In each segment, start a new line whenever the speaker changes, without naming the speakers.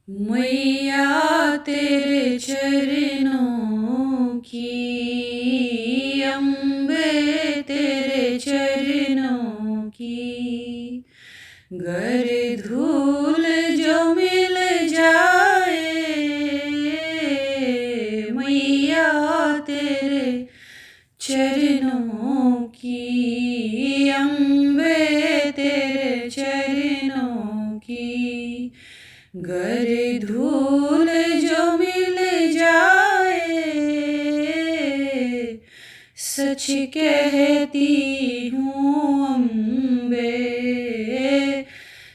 मैया तेरे चरणों की, अम्बे तेरे चरणों की, गर धूल जो मिल जाए, मैया तेरे चरणों की, अम्बे तेरे चरणों की, गर धूल जो मिल जाए, सच कहती हूँ अम्बे,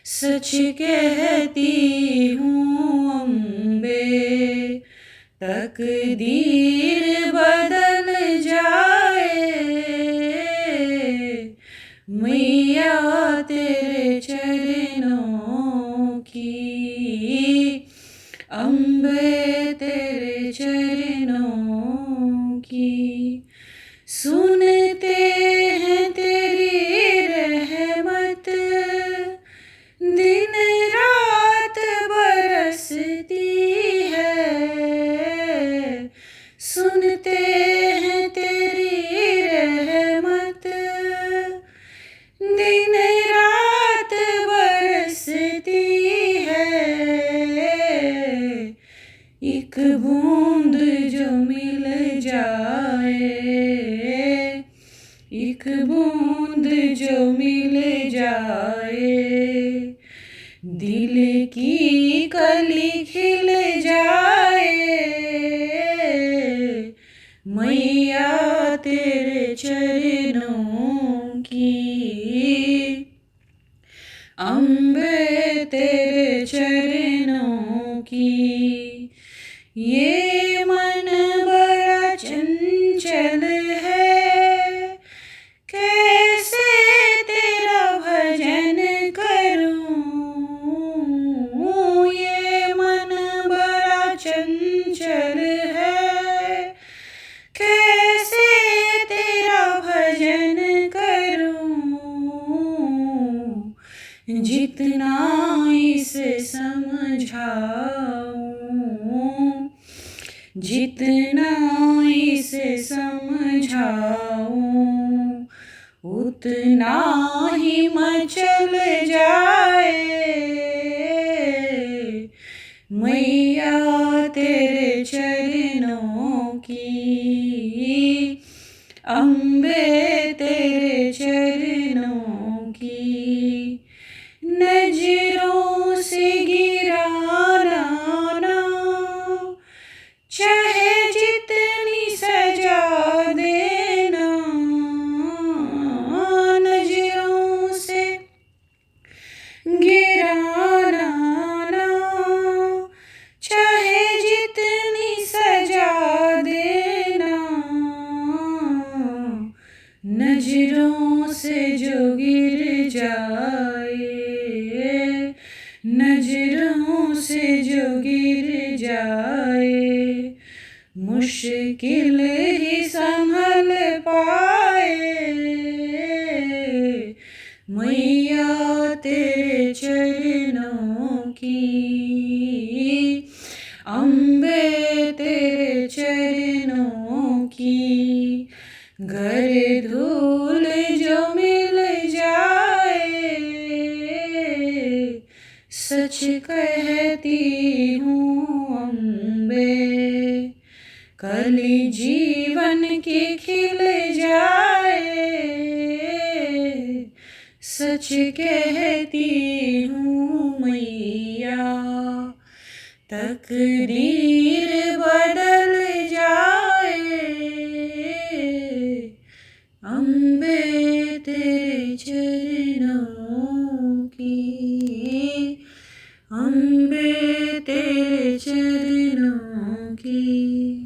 सच कहती हूँ अम्बे, तकदीर बदल जाए, मैया तेरे चरणों की, अम्बे तेरे चरणों की। सुनते हैं तेरी रहमत, दिन रात बरसती है, सुनते हैं तेरी रहमत, दिन रात बरसती है, एक बूंद जो मिल जाए, एक बूंद जो मिल जाए, दिल की कली खिल जाए, मैया तेरे चरणों की, अम्बे तेरे चरणों की। ये मन बड़ा चंचल है, कैसे तेरा भजन करूं, ये मन बड़ा चंचल है, कैसे तेरा भजन करूं, जितना इसे समझाऊं, जितना इसे समझाऊं, उतना ही मचल जाए, मैया तेरे चरणों की, अम्बे तेरे चरणों की। नजरों से गिराना ना, चाहे जितनी सजा देना, नजरों से गिराना ना, चाहे जितनी सजा देना, नजरों से जो गिर जाए, नजरों से जो गिर जाए, मुश्किल ही संभल पाए, मैया तेरे चरणों की, अम्बे तेरे चरणों की, घर धूल जो मिल जाए, सच कहती हूँ अम्बे, कली जीवन की खिल जाए, सच कहती हूँ मैया, तकदीर बदल जाए, अम्बे तेरे चरणों की, अम्बे तेरे चरणों की।